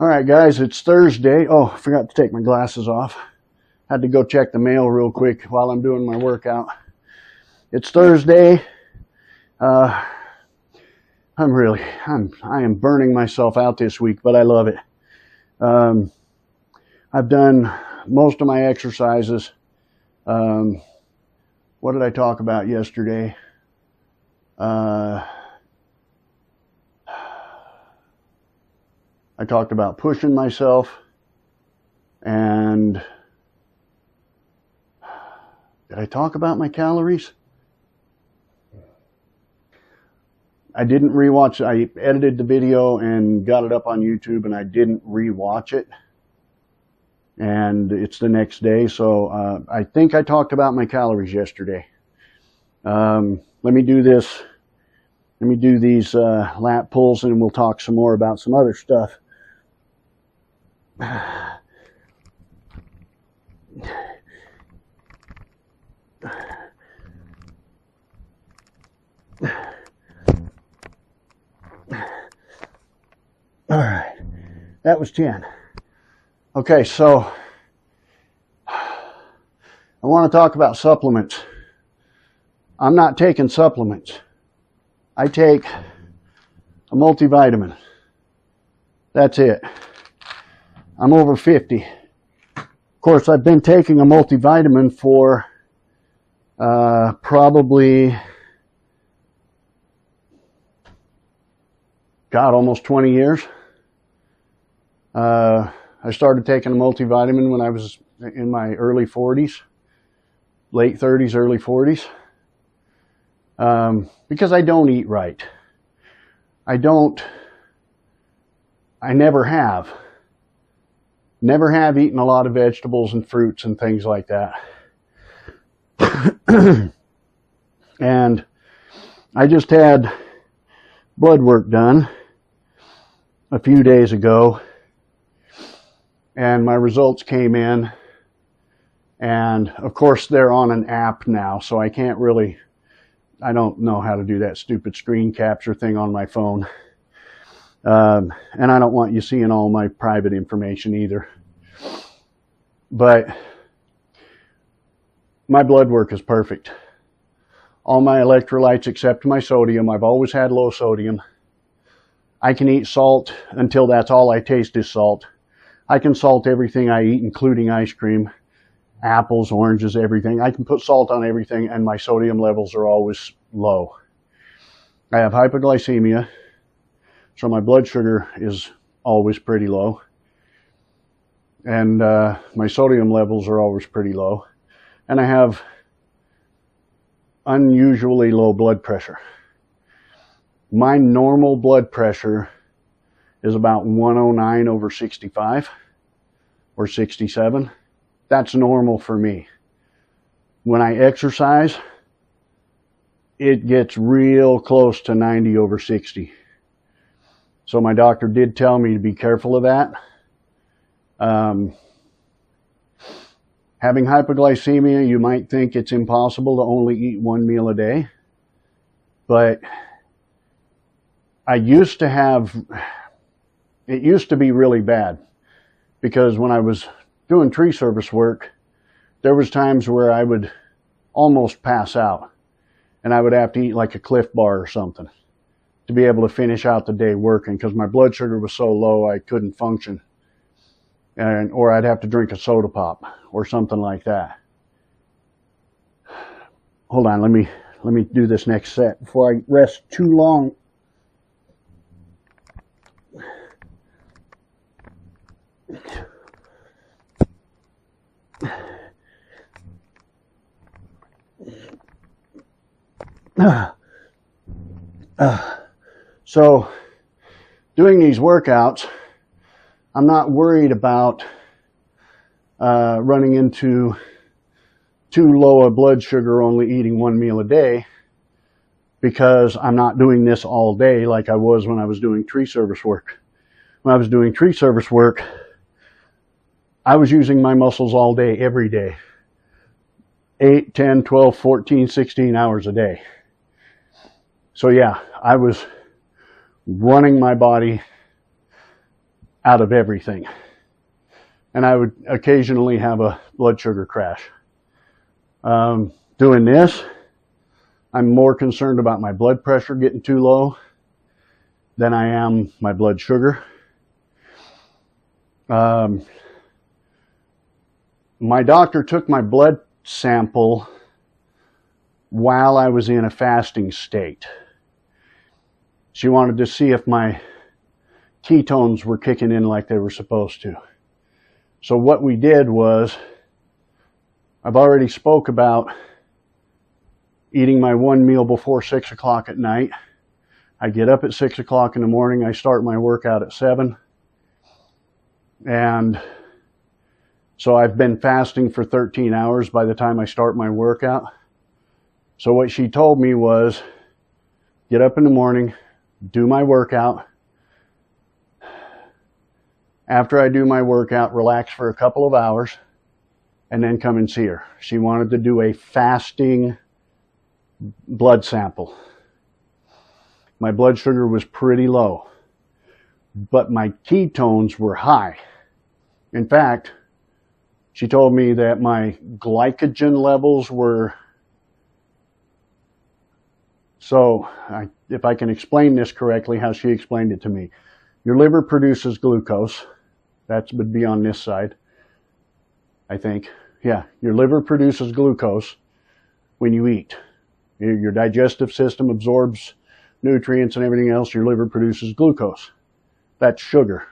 All right, guys, it's Thursday. Oh, I forgot to take my glasses off. Had to go check the mail real quick while I'm doing my workout. It's Thursday. I am burning myself out this week, but I love it. I've done most of my exercises. What did I talk about yesterday? I talked about pushing myself, and did I talk about my calories? I didn't rewatch. I edited the video and got it up on YouTube, and I didn't rewatch it. And it's the next day, so I think I talked about my calories yesterday. Let me do this. Let me do these lat pulls, and we'll talk some more about some other stuff. All right, that was 10. Okay, so I want to talk about supplements. I'm not taking supplements. I take a multivitamin. That's it. I'm over 50. Of course, I've been taking a multivitamin for probably, almost 20 years. I started taking a multivitamin when I was in my early 40s, late 30s, early 40s, because I don't eat right. I never have eaten a lot of vegetables and fruits and things like that. And I just had blood work done a few days ago, and my results came in, and of course they're on an app now, so I don't know how to do that stupid screen capture thing on my phone. And I don't want you seeing all my private information either. But my blood work is perfect. All my electrolytes except my sodium. I've always had low sodium. I can eat salt until that's all I taste is salt. I can salt everything I eat, including ice cream, apples, oranges, everything. I can put salt on everything, and my sodium levels are always low. I have hypoglycemia, so my blood sugar is always pretty low. And my sodium levels are always pretty low. And I have unusually low blood pressure. My normal blood pressure is about 109 over 65 or 67. That's normal for me. When I exercise, it gets real close to 90 over 60. So my doctor did tell me to be careful of that. Having hypoglycemia, you might think it's impossible to only eat one meal a day. But it used to be really bad, because when I was doing tree service work, there was times where I would almost pass out, and I would have to eat like a Cliff Bar or something to be able to finish out the day working, because my blood sugar was so low I couldn't function. Or I'd have to drink a soda pop or something like that. Hold on, let me do this next set before I rest too long. So doing these workouts, I'm not worried about running into too low a blood sugar only eating one meal a day, because I'm not doing this all day like I was when I was doing tree service work. When I was doing tree service work, I was using my muscles all day, every day. 8, 10, 12, 14, 16 hours a day. So yeah, I was running my body out of everything. And I would occasionally have a blood sugar crash. Doing this, I'm more concerned about my blood pressure getting too low than I am my blood sugar. My doctor took my blood sample while I was in a fasting state. She wanted to see if my ketones were kicking in like they were supposed to. So what we did was, I've already spoke about eating my one meal before 6 o'clock at night. I get up at 6 o'clock in the morning. I start my workout at 7. And so I've been fasting for 13 hours by the time I start my workout. So what she told me was, get up in the morning, do my workout. After I do my workout, relax for a couple of hours, and then come and see her. She wanted to do a fasting blood sample. My blood sugar was pretty low, but my ketones were high. In fact, she told me that my glycogen levels were... So, if I can explain this correctly, how she explained it to me. Your liver produces glucose. That would be on this side, I think. Yeah, your liver produces glucose when you eat. Your digestive system absorbs nutrients and everything else. Your liver produces glucose. That's sugar.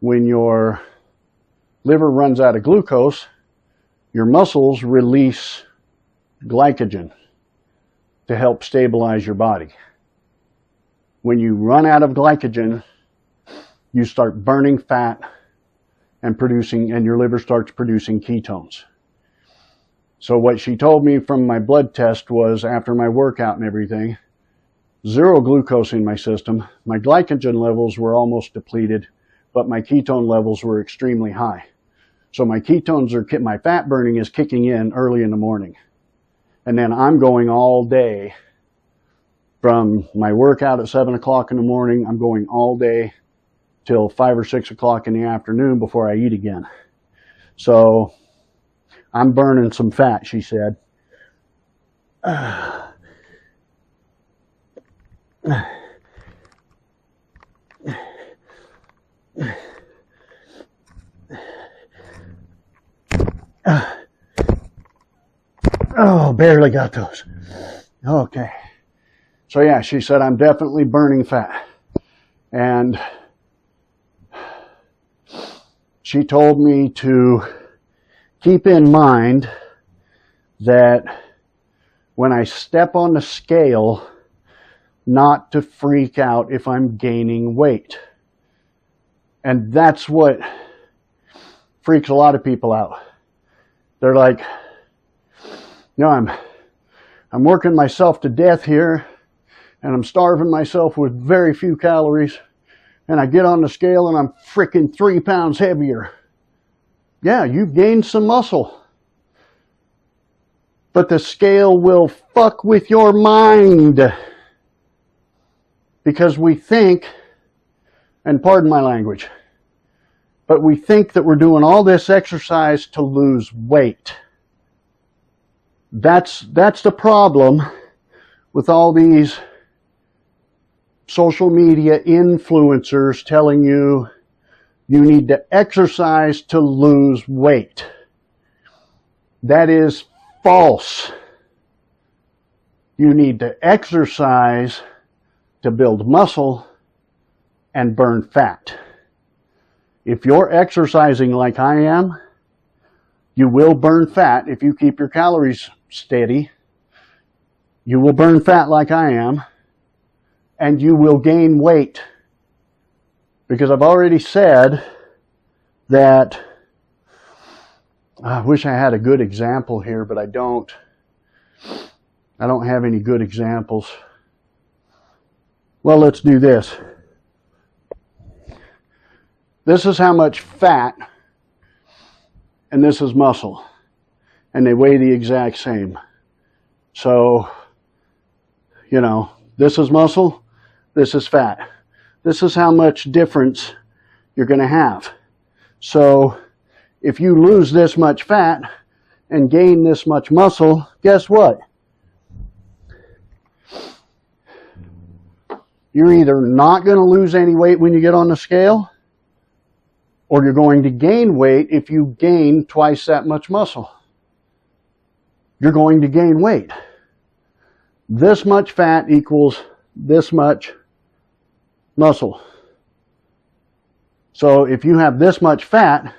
When your liver runs out of glucose, your muscles release glycogen to help stabilize your body. When you run out of glycogen, you start burning fat and your liver starts producing ketones. So what she told me from my blood test was, after my workout and everything, 0 glucose in my system. My glycogen levels were almost depleted, but my ketone levels were extremely high. So my my fat burning is kicking in early in the morning. And then I'm going all day. From my workout at 7 o'clock in the morning, I'm going all day till 5 or 6 o'clock in the afternoon before I eat again. So I'm burning some fat, she said. Oh, barely got those. Okay. So yeah, she said I'm definitely burning fat. And she told me to keep in mind that when I step on the scale, not to freak out if I'm gaining weight. And that's what freaks a lot of people out. They're like, I'm working myself to death here, and I'm starving myself with very few calories, and I get on the scale and I'm freaking 3 pounds heavier. Yeah, you've gained some muscle. But the scale will fuck with your mind. Because we think, and pardon my language, but we think that we're doing all this exercise to lose weight. That's the problem with all these social media influencers telling you you need to exercise to lose weight. That is false. You need to exercise to build muscle and burn fat. If you're exercising like I am, you will burn fat if you keep your calories steady. You will burn fat like I am, and you will gain weight. Because I've already said that, I wish I had a good example here, but I don't have any good examples. Well, let's do this. This is how much fat, and this is muscle, and they weigh the exact same. So, this is muscle, this is fat. This is how much difference you're going to have. So if you lose this much fat and gain this much muscle, guess what? You're either not going to lose any weight when you get on the scale, or you're going to gain weight if you gain twice that much muscle. You're going to gain weight. This much fat equals this much muscle. So if you have this much fat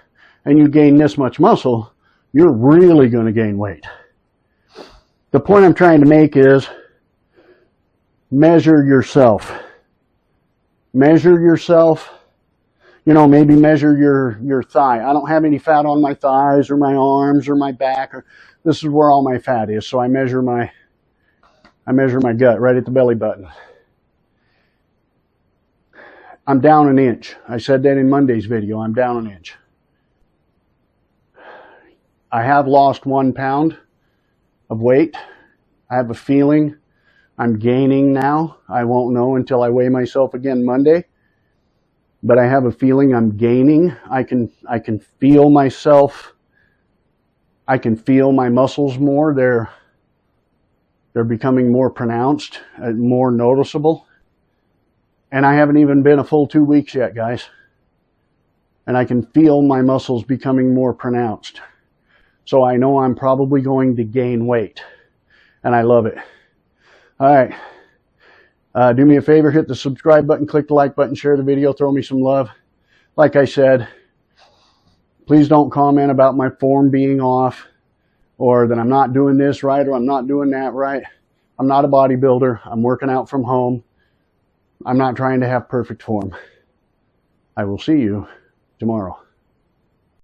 and you gain this much muscle, you're really going to gain weight. The point I'm trying to make is measure yourself. Measure yourself. You know, maybe measure your thigh. I don't have any fat on my thighs or my arms or my back. This is where all my fat is. So I measure my gut right at the belly button. I'm down an inch. I said that in Monday's video. I'm down an inch. I have lost 1 pound of weight. I have a feeling I'm gaining now. I won't know until I weigh myself again Monday. But I have a feeling I'm gaining. I can feel myself. I can feel my muscles more. They're becoming more pronounced, more noticeable. And I haven't even been a full 2 weeks yet, guys. And I can feel my muscles becoming more pronounced. So I know I'm probably going to gain weight. And I love it. All right. Do me a favor, hit the subscribe button, click the like button, share the video, throw me some love. Like I said, please don't comment about my form being off, or that I'm not doing this right, or I'm not doing that right. I'm not a bodybuilder. I'm working out from home. I'm not trying to have perfect form. I will see you tomorrow.